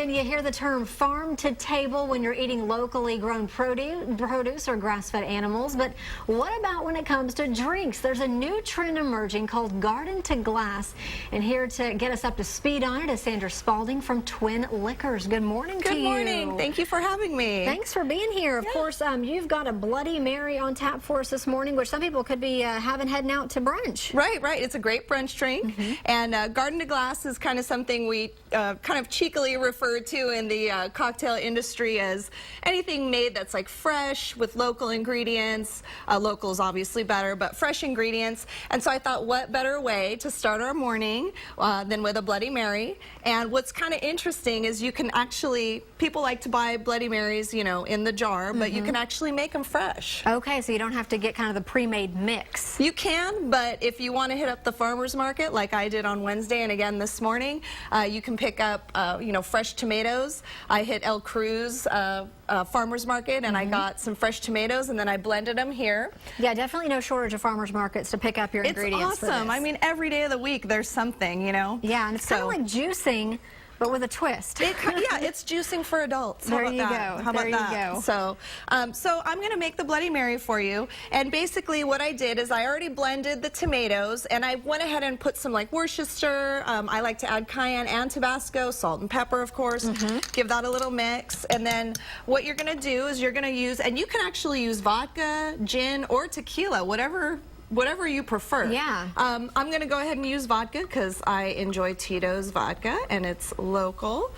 And you hear the term farm to table when you're eating locally grown produce or grass-fed animals. But what about when it comes to drinks? There's a new trend emerging called Garden to Glass. And here to get us up to speed on it is Sandra Spalding from Twin Liquors. Good morning to you. Good morning. Thank you for having me. Thanks for being here. Of course, you've got a Bloody Mary on tap for us this morning, which some people could be heading out to brunch. Right. It's a great brunch drink. And Garden to Glass is kind of something we kind of cheekily refer to in the cocktail industry as anything made that's like fresh with local ingredients. Local is obviously better, but fresh ingredients. And so I thought, what better way to start our morning than with a Bloody Mary? And what's kind of interesting is you can actually, people like to buy Bloody Marys, you know, in the jar, but you can actually make them fresh. Okay, so you don't have to get kind of the pre-made mix. You can, but if you want to hit up the farmer's market like I did on Wednesday and again this morning, you can pick up, you know, fresh tomatoes. I hit El Cruz farmer's market and I got some fresh tomatoes and then I blended them here. Yeah, definitely no shortage of farmer's markets to pick up your ingredients. It's awesome. I mean, every day of the week there's something, you know. Yeah, and it's kind of like juicing, but with a twist. Yeah, it's juicing for adults. There you go. How about that? So, so I'm going to make the Bloody Mary for you. And basically what I did is I already blended the tomatoes and I went ahead and put some like Worcester. I like to add cayenne and Tabasco, salt and pepper, of course. Give that a little mix. And then what you're going to do is you're going to use, and you can actually use vodka, gin, or tequila, whatever you prefer. Yeah. I'm going to go ahead and use vodka because I enjoy Tito's vodka and it's local.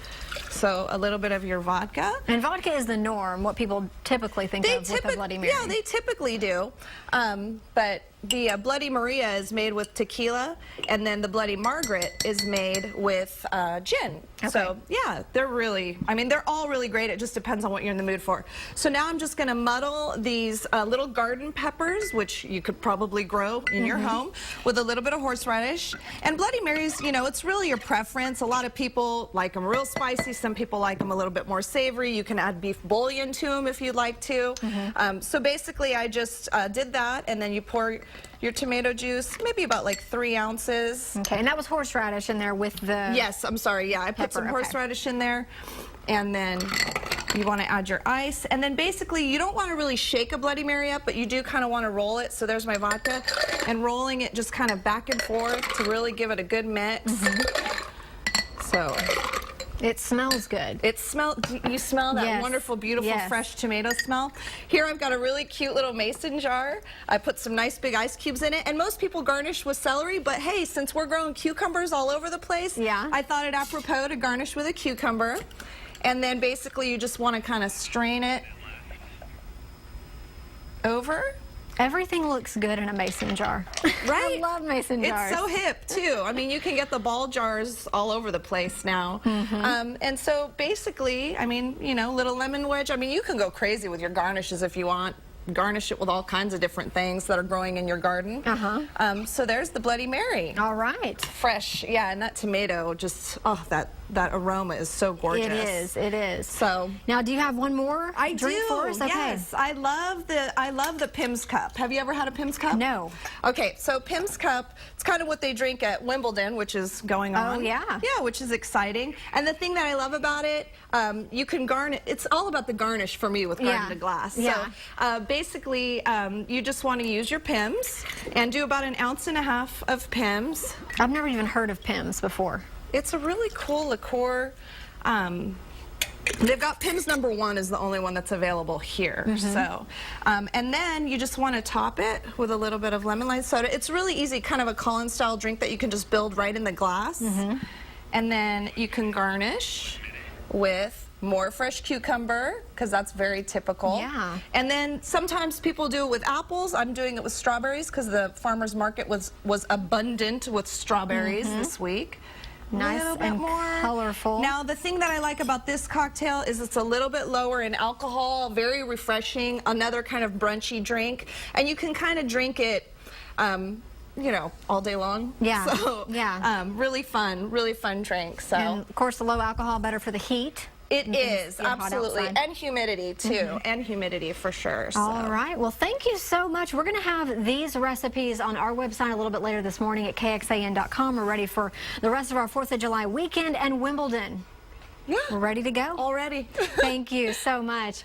So a little bit of your vodka. And vodka is the norm, what people typically think of with a Bloody Mary. Yeah, they typically do. But the Bloody Maria is made with tequila, and then the Bloody Margaret is made with gin. Okay. So yeah, they're really, I mean, they're all really great. It just depends on what you're in the mood for. So now I'm just going to muddle these little garden peppers, which you could probably grow in your home, with a little bit of horseradish. And Bloody Marys, you know, it's really your preference. A lot of people like them real spicy. Some people like them a little bit more savory. You can add beef bouillon to them if you'd like to. So basically I just did that, and then you pour your tomato juice, maybe about like 3 ounces. Okay, and that was horseradish in there with the... Yes, I'm sorry, yeah, I put some horseradish in there. And then you want to add your ice. And then basically you don't want to really shake a Bloody Mary up, but you do kind of want to roll it. So there's my vodka. And rolling it just kind of back and forth to really give it a good mix. So... It smells good. You smell that wonderful, beautiful, fresh tomato smell. Here I've got a really cute little mason jar. I put some nice big ice cubes in it, and most people garnish with celery, but hey, since we're growing cucumbers all over the place, I thought it apropos to garnish with a cucumber. And then basically you just want to kind of strain it over. Everything looks good in a mason jar. Right? I love mason jars. It's so hip, too. I mean, you can get the ball jars all over the place now. And so basically, I mean, you know, little lemon wedge. I mean, you can go crazy with your garnishes if you want. Garnish it with all kinds of different things that are growing in your garden. So there's the Bloody Mary. All right. Fresh, yeah, and that tomato just, oh, that aroma is so gorgeous. It is. So now, do you have one more drink for us? Okay. Yes, I love the Pimm's Cup. Have you ever had a Pimm's Cup? No. Okay, so Pimm's Cup, it's kind of what they drink at Wimbledon, which is going on. Oh, yeah. Yeah, which is exciting. And the thing that I love about it, you can garnish. It's all about the garnish for me with Garden to Glass. Yeah. So basically, you just want to use your Pimm's and do about 1.5 ounces of Pimm's. I've never even heard of Pimm's before. It's a really cool liqueur. They've got Pimm's #1 is the only one that's available here. So, and then you just want to top it with a little bit of lemon lime soda. It's really easy, kind of a Collins style drink that you can just build right in the glass. And then you can garnish with more fresh cucumber, because that's very typical. Yeah. And then sometimes people do it with apples. I'm doing it with strawberries because the farmer's market was abundant with strawberries this week. Nice and colorful. Now, the thing that I like about this cocktail is it's a little bit lower in alcohol, very refreshing, another kind of brunchy drink, and you can kind of drink it, you know, all day long. Yeah. So, really fun drink. So, and of course, the low alcohol, better for the heat. It is, absolutely. And humidity, too. And humidity, for sure. So. All right. Well, thank you so much. We're going to have these recipes on our website a little bit later this morning at KXAN.com. We're ready for the rest of our 4th of July weekend and Wimbledon. We're ready to go? Already. Thank you so much.